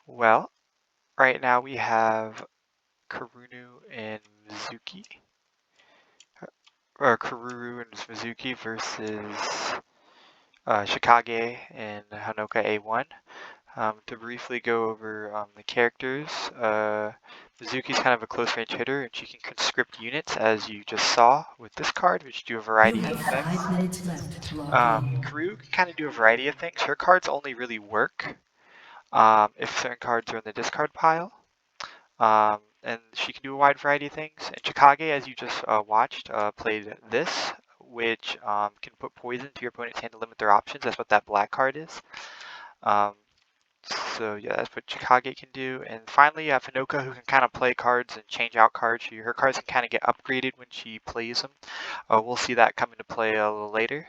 Well, right now we have Karunu and Mizuki, or Karuru and Mizuki versus Shikage and Hanoka A1. To briefly go over the characters, Mizuki's kind of a close-range hitter, and she can conscript units, as you just saw with this card, which do a variety of effects. 5 minutes left to log in. Karu can kind of do a variety of things. Her cards only really work if certain cards are in the discard pile. And she can do a wide variety of things. And Chikage, as you just watched, played this, which can put poison to your opponent's hand to limit their options. That's what that black card is. So yeah, that's what Chikage can do. And finally, you have Hanoka, who can kind of play cards and change out cards. Her cards can kind of get upgraded when she plays them. We'll see that come into play a little later.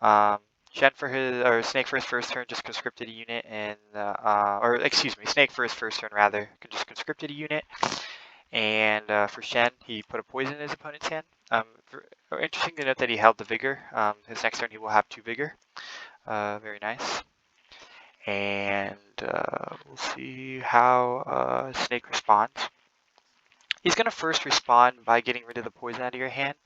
Shen for Snake for his first turn just conscripted a unit, and or excuse me, Snake for his first turn rather just conscripted a unit, and for Shen he put a poison in his opponent's hand. Interesting to note that he held the vigor. His next turn he will have 2 vigor. Very nice. And we'll see how Snake responds. He's gonna first respond by getting rid of the poison out of your hand.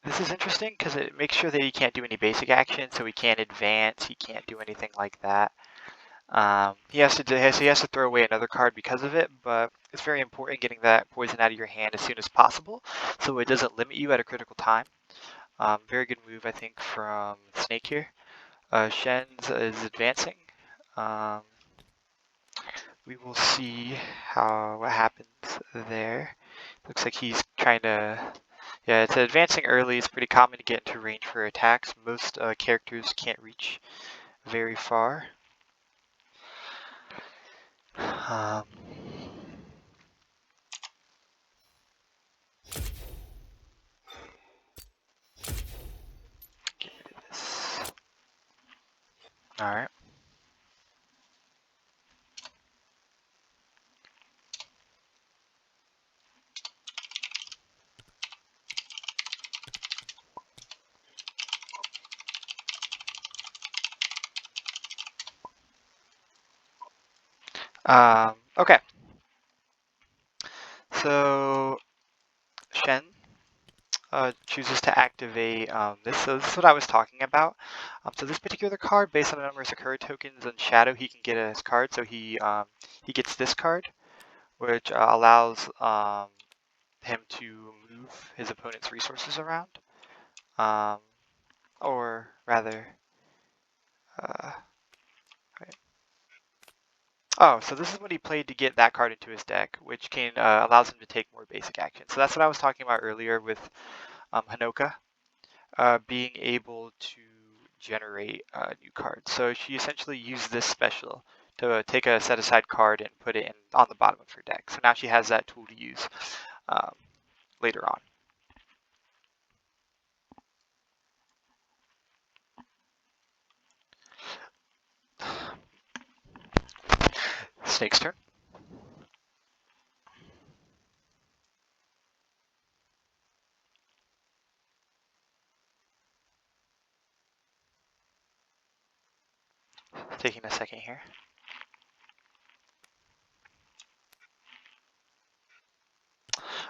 This is interesting because it makes sure that he can't do any basic action, so he can't advance, he can't do anything like that. He has to throw away another card because of it, but it's very important getting that poison out of your hand as soon as possible, so it doesn't limit you at a critical time. Very good move, I think, from Snake here. Shen's is advancing. We will see what happens there. Looks like he's trying to. Yeah, it's advancing early. It's pretty common to get into range for attacks. Most characters can't reach very far. Get rid of this. All right. Okay. So Shen chooses to activate this. So this is what I was talking about. So this particular card, based on the number of Sakura tokens and Shadow, he can get his card. So he gets this card, which allows him to move his opponent's resources around, or rather. Right. Oh, so this is what he played to get that card into his deck, which can allows him to take more basic action. So that's what I was talking about earlier with Hanoka being able to generate new cards. So she essentially used this special to take a set aside card and put it on the bottom of her deck. So now she has that tool to use later on. Snake's turn. Taking a second here.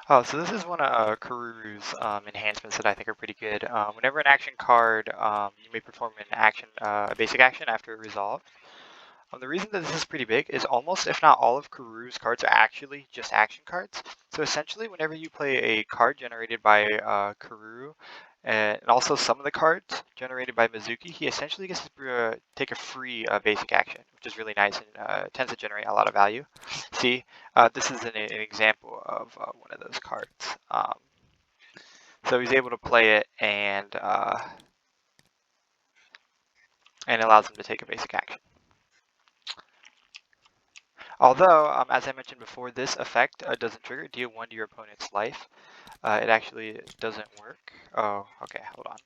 Oh, so this is one of Karuru's enhancements that I think are pretty good. Whenever an action card, you may perform an action, a basic action after it resolved. The reason that this is pretty big is almost, if not all of Karuru's cards are actually just action cards. So essentially, whenever you play a card generated by Karuru, and also some of the cards generated by Mizuki, he essentially gets to take a free basic action, which is really nice and tends to generate a lot of value. See, this is an example of one of those cards. So he's able to play it and allows him to take a basic action. Although, as I mentioned before, this effect doesn't trigger deal 1 to your opponent's life. It actually doesn't work. Oh, okay, hold on.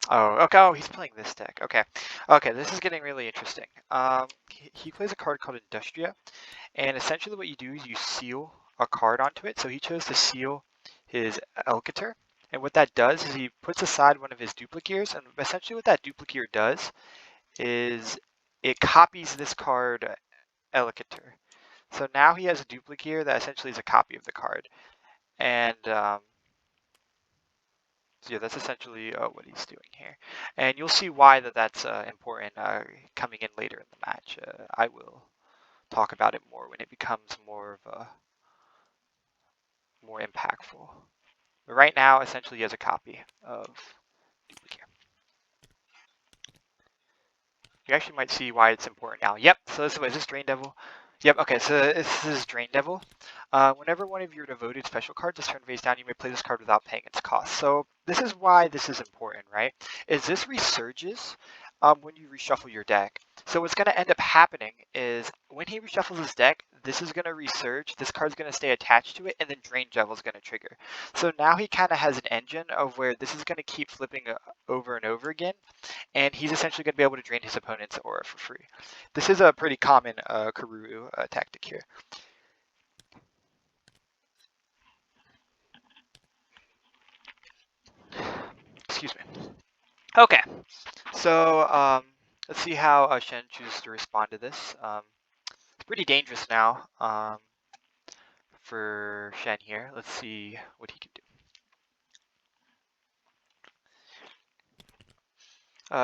Oh, okay, oh, he's playing this deck. Okay, okay, this is getting really interesting. He plays a card called Industria, and essentially what you do is you seal a card onto it. So he chose to seal his Elkator, and what that does is he puts aside one of his duplicates, and essentially what that duplicator does is it copies this card Elicator. So now he has a duplicate that essentially is a copy of the card. And so yeah, that's essentially what he's doing here. And you'll see why that's important coming in later in the match. I will talk about it more when it becomes more of a more impactful. But right now, essentially, he has a copy of duplicate. You actually might see why it's important now. Yep, so is this Drain Devil? Yep, okay, so this is Drain Devil. Whenever one of your devoted special cards is turned face down, you may play this card without paying its cost. So this is why this is important, right? Is this resurges when you reshuffle your deck. So what's going to end up happening is when he reshuffles his deck, this is going to resurge, this card's going to stay attached to it, and then Drain Devil is going to trigger. So now he kind of has an engine of where this is going to keep flipping over and over again, and he's essentially going to be able to drain his opponent's aura for free. This is a pretty common Karuru tactic here. Excuse me. Okay, so let's see how Shen chooses to respond to this. It's pretty dangerous now for Shen here. Let's see what he can do.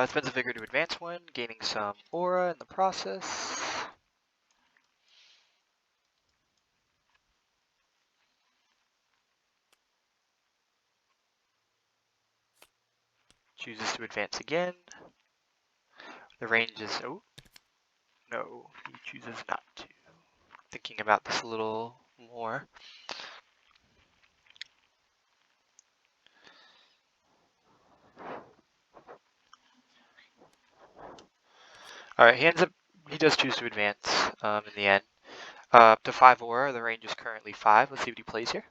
Spends a vigor to advance one, gaining some aura in the process. Chooses to advance again. The range is, oh, no, he chooses not to. Thinking about this a little more. All right, he does choose to advance in the end. Up to 5 aura, the range is currently 5. Let's see what he plays here.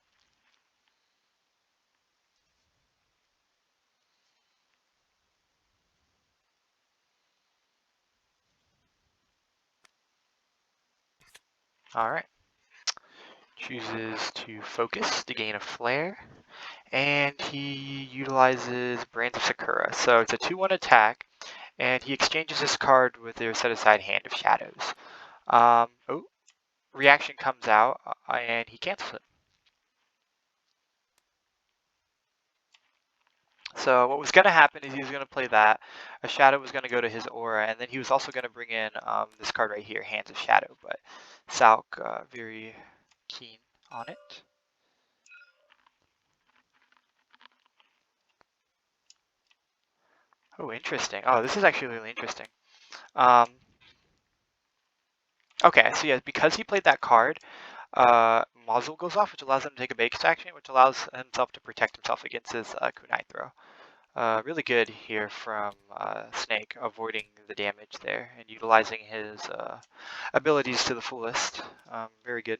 All right. Chooses to focus to gain a flare, and he utilizes Brands of Sakura. So it's a 2-1 attack, and he exchanges this card with their set-aside Hand of Shadows. Oh, reaction comes out, and he cancels it. So what was going to happen is he was going to play that. A shadow was going to go to his aura, and then he was also going to bring in this card right here, Hands of Shadow. But Salk very keen on it. Oh, interesting. Oh, this is actually really interesting. Um, okay, so yeah, because he played that card, Muzzle goes off, which allows him to take a base action, which allows himself to protect himself against his kunai throw. Really good here from Snake, avoiding the damage there and utilizing his abilities to the fullest. Very good.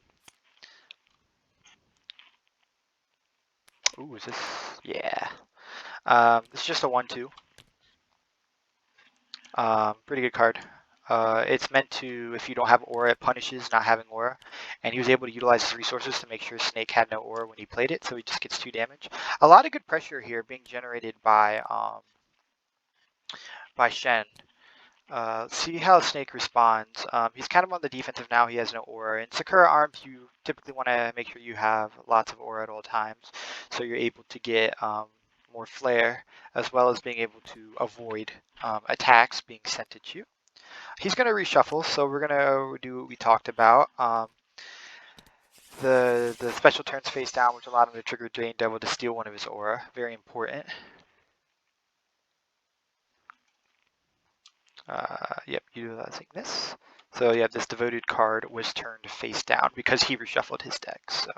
Ooh, is this? Yeah. It's just a 1/2. Pretty good card. It's meant to, if you don't have aura, it punishes not having aura. And he was able to utilize his resources to make sure Snake had no aura when he played it, so he just gets 2 damage. A lot of good pressure here being generated by Shen. See how Snake responds. He's kind of on the defensive now. He has no aura. In Sakura arms, you typically want to make sure you have lots of aura at all times, so you're able to get more flare, as well as being able to avoid attacks being sent at you. He's going to reshuffle, so we're going to do what we talked about. The special turns face down, which allowed him to trigger Drain Devil to steal one of his aura. Very important. Yep, utilizing this. So yeah, this devoted card was turned face down because he reshuffled his deck, so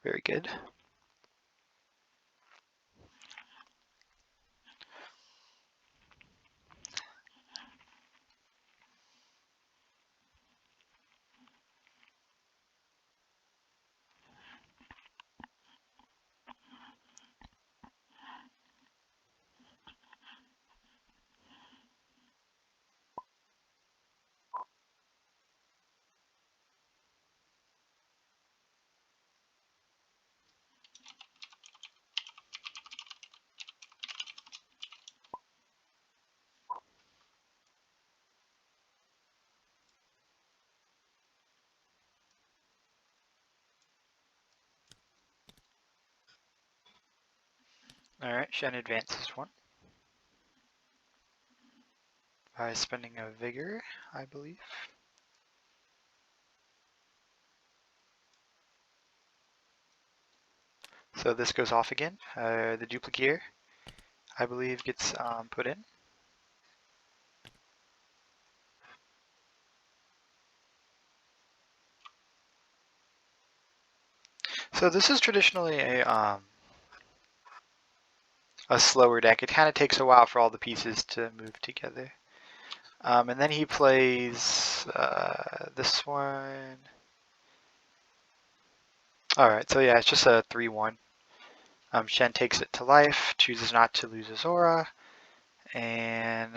very good. Alright, Shen advances one by spending a vigor, I believe. So this goes off again. The duplicator, I believe, gets put in. So this is traditionally a slower deck. It kind of takes a while for all the pieces to move together. And then he plays this one. Alright, so yeah, it's just a 3-1. Shen takes it to life, chooses not to lose his aura, and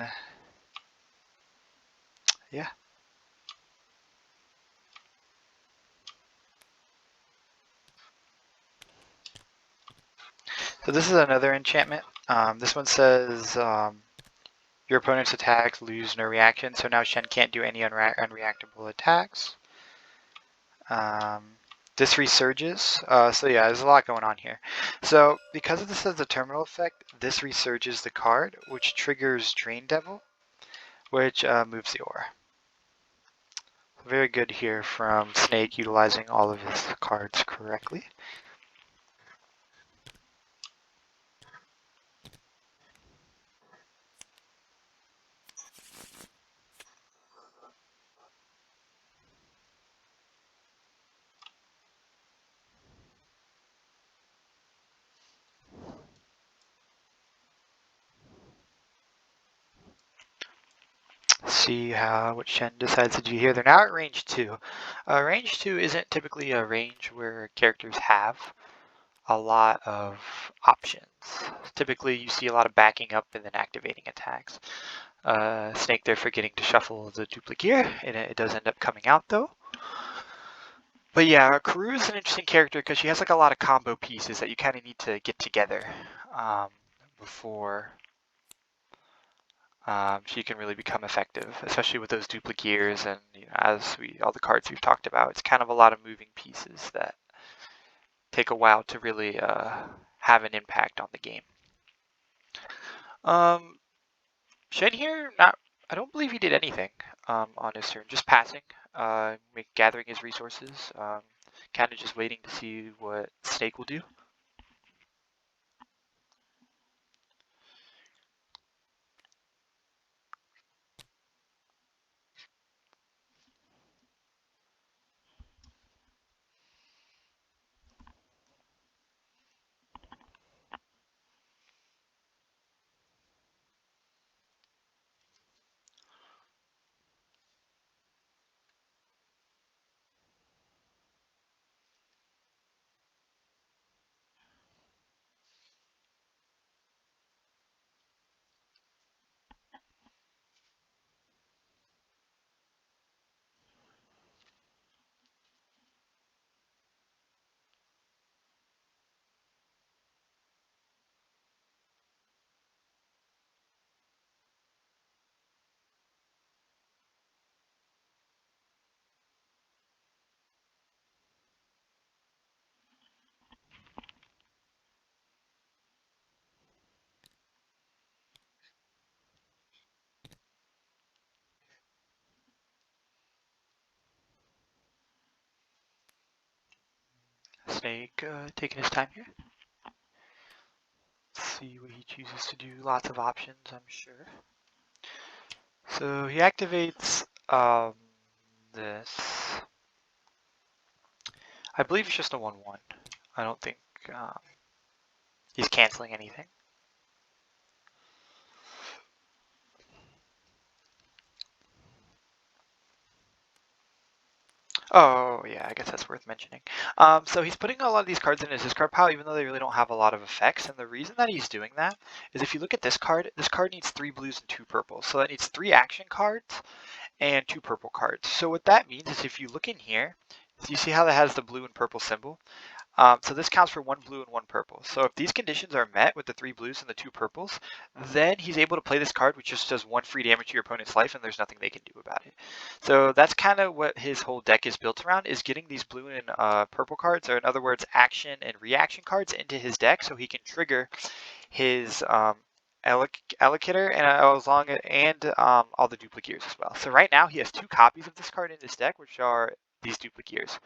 yeah. So this is another enchantment. This one says your opponent's attacks lose no reaction, so now Shen can't do any unreactable attacks. This resurges, so yeah, there's a lot going on here. So because this has the terminal effect, this resurges the card, which triggers Drain Devil, which moves the aura. Very good here from Snake, utilizing all of his cards correctly. See what Shen decides to do here. They're now at range 2. Range 2 isn't typically a range where characters have a lot of options. Typically, you see a lot of backing up and then activating attacks. Snake there forgetting to shuffle the duplicator, and it does end up coming out though. But yeah, Karu is an interesting character because she has like a lot of combo pieces that you kind of need to get together before she can really become effective, especially with those duplicates and as all the cards we've talked about. It's kind of a lot of moving pieces that take a while to really have an impact on the game. Shen here, I don't believe he did anything on his turn, just passing, gathering his resources, kind of just waiting to see what Snake will do. Snake taking his time here. Let's see what he chooses to do. Lots of options, I'm sure. So he activates this. I believe it's just a 1-1. I don't think he's canceling anything. Oh, yeah, I guess that's worth mentioning. So he's putting a lot of these cards in his discard pile, even though they really don't have a lot of effects. And the reason that he's doing that is if you look at this card needs 3 blues and 2 purples. So that needs 3 action cards and 2 purple cards. So what that means is if you look in here, you see how that has the blue and purple symbol? So this counts for 1 blue and 1 purple. So if these conditions are met with the 3 blues and the 2 purples, then he's able to play this card which just does 1 free damage to your opponent's life and there's nothing they can do about it. So that's kind of what his whole deck is built around, is getting these blue and purple cards, or in other words, action and reaction cards into his deck so he can trigger his allocator and all the duplicates as well. So right now he has 2 copies of this card in his deck, which are these duplicates.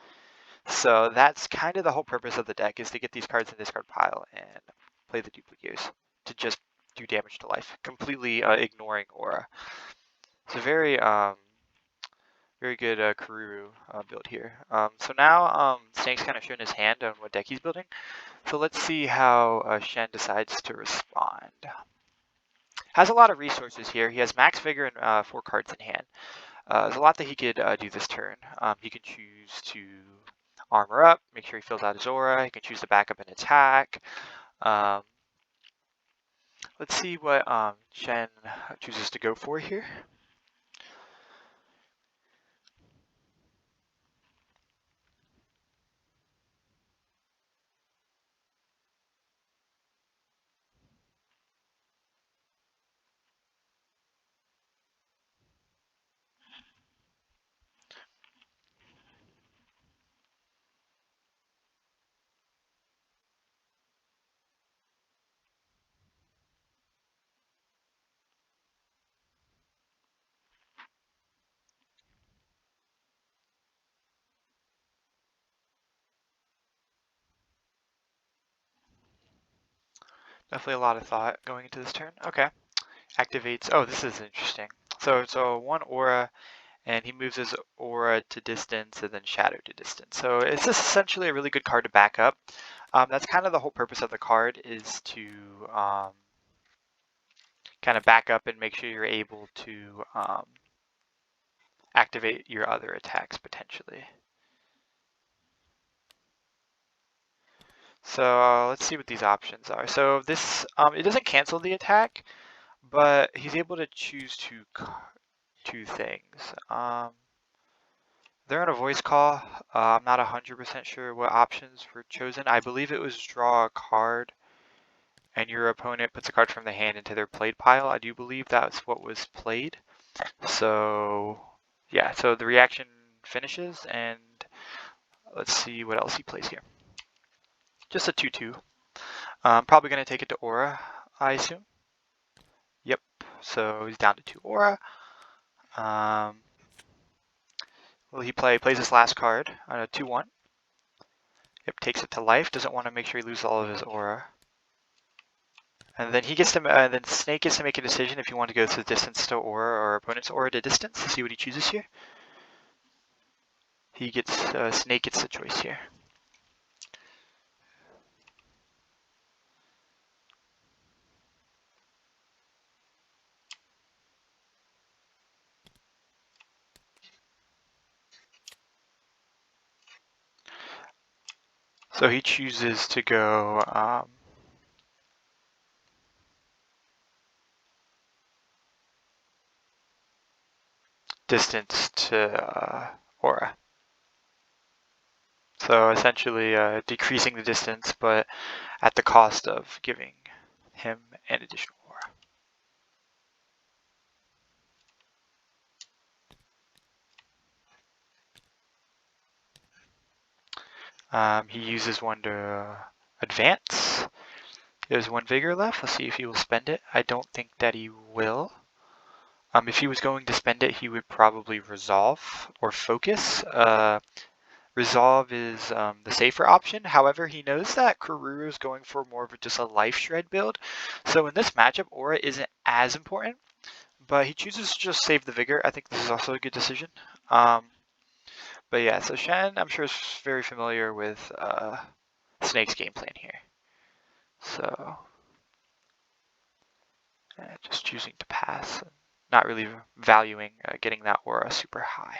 So that's kind of the whole purpose of the deck, is to get these cards in this card pile and play the duplicates to just do damage to life, completely ignoring aura. It's a very good Karuru build here. So now Snake's kind of showing his hand on what deck he's building. So let's see how Shen decides to respond. Has a lot of resources here. He has max vigor and 4 cards in hand. There's a lot that he could do this turn. He can choose to armor up, make sure he fills out his aura. He can choose to back up an attack. Let's see what Shen chooses to go for here. Definitely a lot of thought going into this turn. Okay. Activates. Oh, this is interesting. So 1 aura, and he moves his aura to distance and then shadow to distance. So it's just essentially a really good card to back up. That's kind of the whole purpose of the card, is to kind of back up and make sure you're able to activate your other attacks potentially. So let's see what these options are. So this, it doesn't cancel the attack, but he's able to choose two things. They're on a voice call. I'm not 100% sure what options were chosen. I believe it was draw a card and your opponent puts a card from the hand into their played pile. I do believe that's what was played. So yeah, so the reaction finishes, and let's see what else he plays here. Just a 2/2. Probably going to take it to aura, I assume. Yep, so he's down to 2 aura. Will he plays his last card on a 2/1. Yep, takes it to life. Doesn't want to make sure he loses all of his aura. And then he gets to, then Snake gets to make a decision if he wants to go to distance to aura or opponent's aura to distance. Let's see what he chooses here. He gets, Snake gets the choice here. So he chooses to go distance to aura. So essentially decreasing the distance, but at the cost of giving him an additional aura. He uses 1 to advance. There's 1 vigor left. Let's see if he will spend it. I don't think that he will. If he was going to spend it, he would probably resolve or focus. Resolve is the safer option. However, he knows that Karuru is going for more of just a life shred build. So in this matchup, aura isn't as important, but he chooses to just save the vigor. I think this is also a good decision. But yeah, so Shen, I'm sure, is very familiar with Snake's game plan here. So just choosing to pass, and not really valuing getting that aura super high.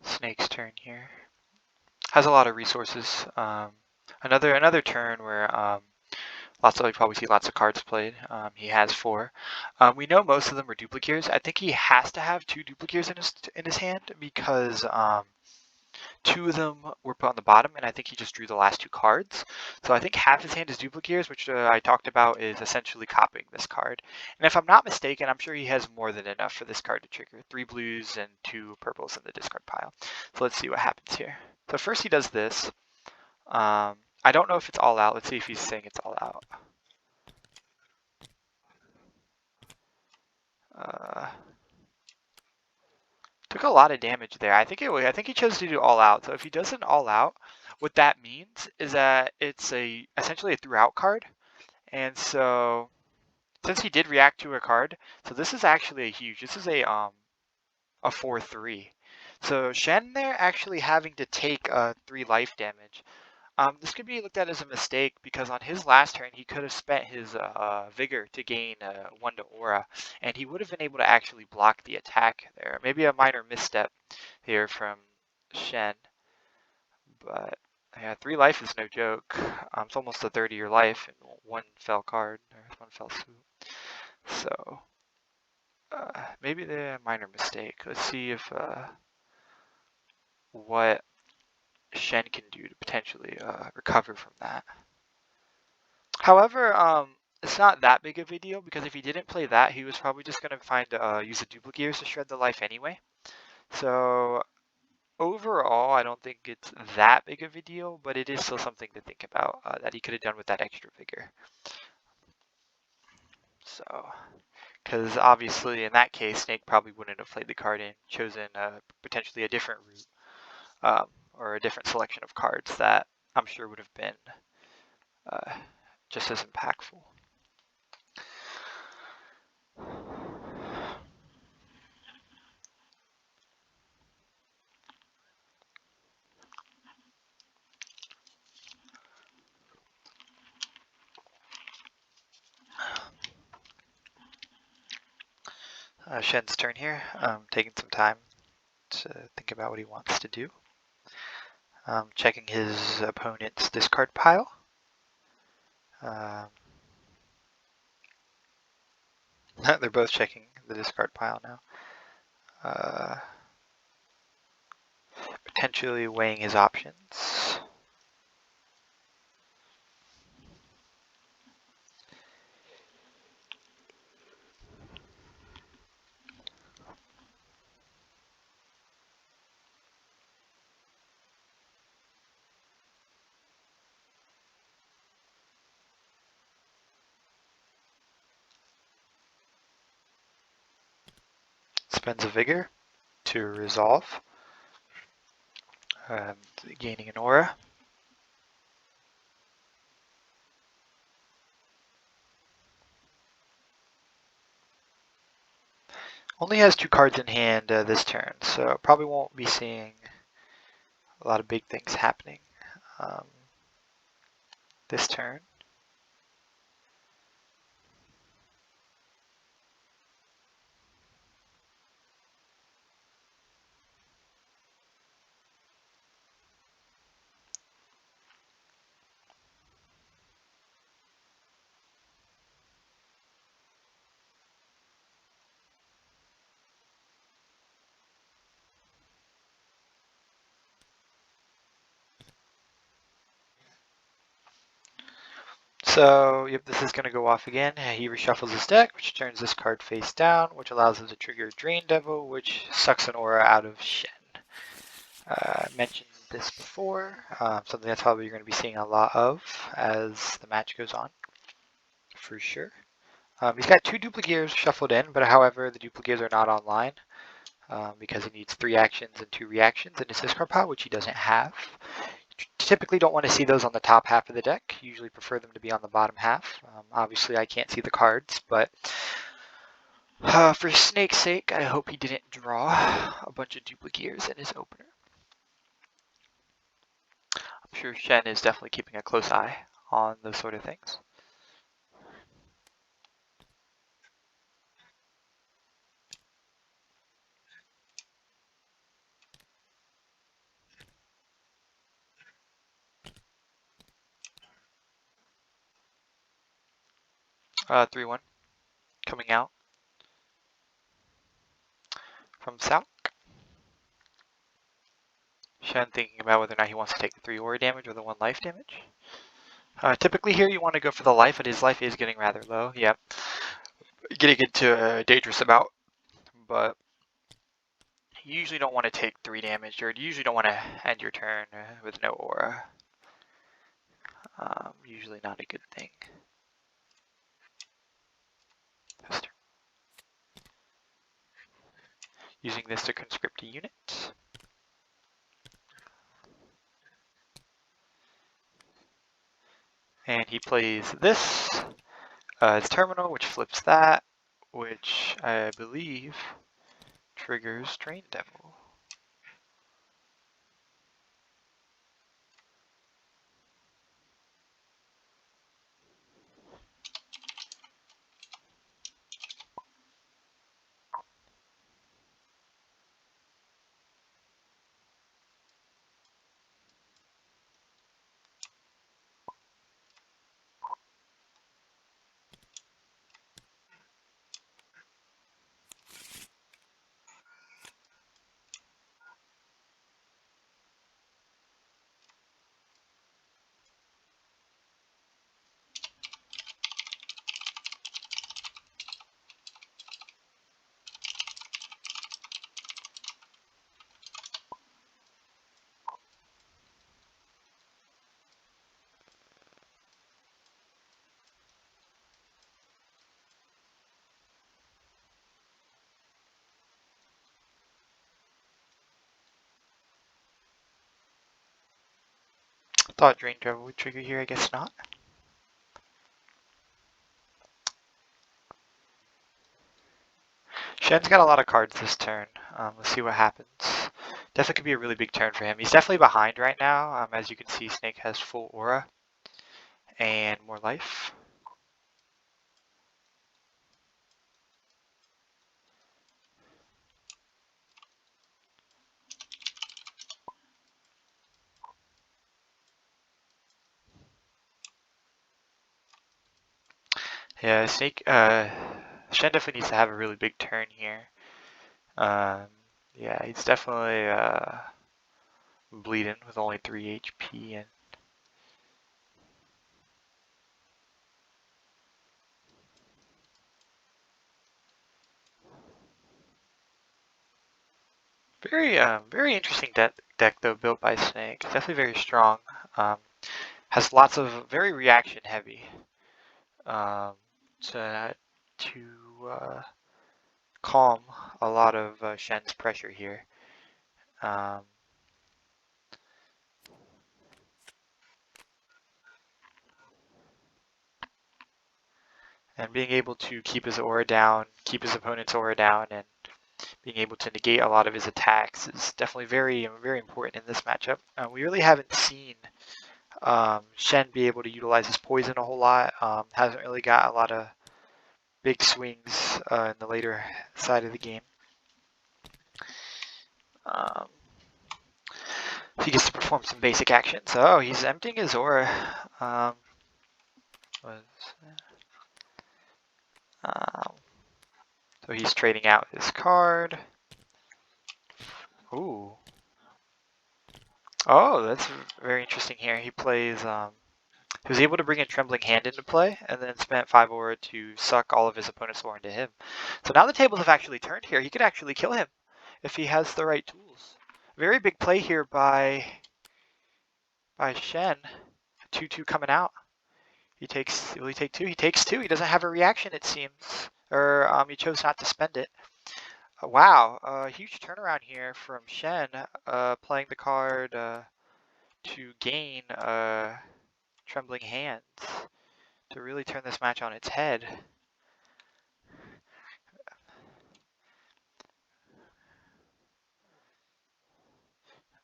Snake's turn here. has a lot of resources. Another turn where you probably see lots of cards played. He has 4. We know most of them are duplicators. I think he has to have 2 duplicators in his hand because 2 of them were put on the bottom, and I think he just drew the last 2 cards. So I think half his hand is duplicators, which I talked about is essentially copying this card. And if I'm not mistaken, I'm sure he has more than enough for this card to trigger. 3 blues and 2 purples in the discard pile. So let's see what happens here. So first he does this. I don't know if it's all out. Let's see if he's saying it's all out. Uh, Took a lot of damage there. I think he chose to do all out. So if he does an all out, what that means is that it's essentially a throughout card. And so since he did react to a card, so this is actually a huge. This is a 4/3. So Shen there actually having to take 3 life damage. This could be looked at as a mistake because on his last turn he could have spent his vigor to gain 1 to aura, and he would have been able to actually block the attack there. Maybe a minor misstep here from Shen, but yeah, 3 life is no joke. It's almost a 30 of your life in 1 fell card or 1 fell swoop. So maybe the minor mistake. Let's see if what Shen can do to potentially recover from that. However, it's not that big of a deal because if he didn't play that, he was probably just going to use the duplicators to shred the life anyway. So overall, I don't think it's that big of a deal, but it is still something to think about that he could have done with that extra vigor. So, because obviously in that case, Snake probably wouldn't have played the card and chosen potentially a different route or a different selection of cards that I'm sure would have been just as impactful. Shen's turn here, taking some time to think about what he wants to do. Checking his opponent's discard pile. They're both checking the discard pile now. Potentially weighing his options. Spends a vigor to resolve, gaining an aura. Only has 2 cards in hand this turn, so probably won't be seeing a lot of big things happening this turn. So, yep, this is going to go off again. He reshuffles his deck, which turns this card face down, which allows him to trigger Drain Devil, which sucks an aura out of Shen. I mentioned this before, something that's probably you're going to be seeing a lot of as the match goes on, for sure. He's got 2 duplicators shuffled in, but however, the duplicators are not online because he needs 3 actions and 2 reactions in his discard pile, which he doesn't have. Typically don't want to see those on the top half of the deck. Usually prefer them to be on the bottom half. Obviously I can't see the cards, but for Snake's sake, I hope he didn't draw a bunch of duplicators in his opener. I'm sure Shen is definitely keeping a close eye on those sort of things. 3-1 coming out from South. Shen thinking about whether or not he wants to take the 3 aura damage or the 1 life damage. Typically here you want to go for the life, but his life is getting rather low. Yep. Getting into a dangerous amount, but you usually don't want to take 3 damage, or you usually don't want to end your turn with no aura. Usually not a good thing. Using this to conscript a unit. And he plays this as terminal, which flips that, which I believe triggers Drain Devil. Thought Drain Devil would trigger here, I guess not. Shen's got a lot of cards this turn. Let's see what happens. Definitely could be a really big turn for him. He's definitely behind right now. As you can see, Snake has full aura and more life. Yeah, Snake, Shen definitely needs to have a really big turn here. Yeah, he's definitely bleeding with only 3 HP and very interesting deck though, built by Snake. Definitely very strong. Has lots of very reaction heavy. To calm a lot of Shen's pressure here. And being able to keep his aura down, keep his opponent's aura down, and being able to negate a lot of his attacks is definitely very important in this matchup. We really haven't seen Shen be able to utilize his poison a whole lot. Hasn't really got a lot of big swings in the later side of the game. He gets to perform some basic actions. Oh, he's emptying his aura. So he's trading out his card. Ooh. Oh, that's very interesting here. He plays, he was able to bring a Trembling Hand into play and then spent 5 aura to suck all of his opponent's aura into him. So now the tables have actually turned here. He could actually kill him if he has the right tools. Very big play here by Shen. 2-2 coming out. Will he take 2? He takes 2. He doesn't have a reaction, it seems. Or he chose not to spend it. Wow, huge turnaround here from Shen, playing the card to gain Trembling Hands to really turn this match on its head.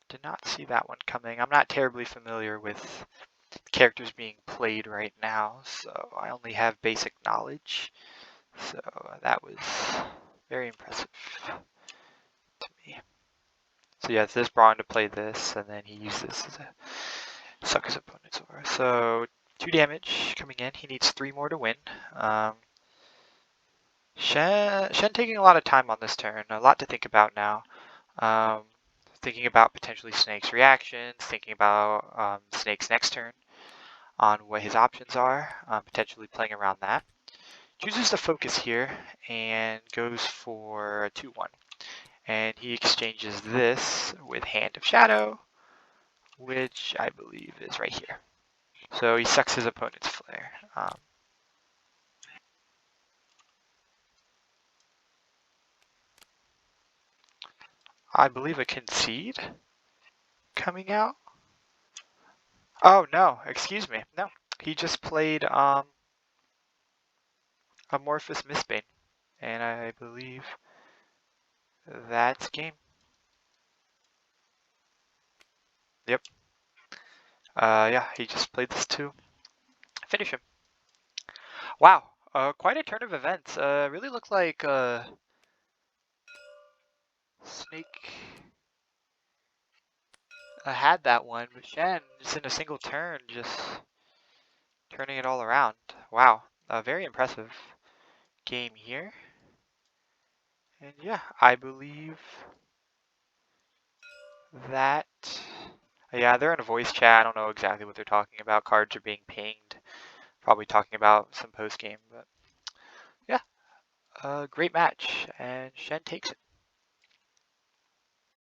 Did not see that one coming. I'm not terribly familiar with characters being played right now, so I only have basic knowledge. So that was very impressive to me. So yeah, this brought him to play this, and then he used this as a suck his opponent's aura. So 2 damage coming in. He needs 3 more to win. Shen taking a lot of time on this turn. A lot to think about now. Um, Thinking about potentially Snake's reactions, thinking about Snake's next turn on what his options are, potentially playing around that. Chooses to focus here and goes for a 2-1. And he exchanges this with Hand of Shadow, which I believe is right here. So he sucks his opponent's flare. I believe a concede coming out. Oh no, excuse me. No, he just played Amorphous Mistbane, and I believe that's game. Yep. Yeah, he just played this too. Finish him. Wow. Quite a turn of events. Really looked like Snake had that one, but Shen just in a single turn, just turning it all around. Wow. Very impressive game here. And yeah, I believe that. Yeah, they're in a voice chat. I don't know exactly what they're talking about. Cards are being pinged. Probably talking about some post game, but yeah, great match, and Shen takes it.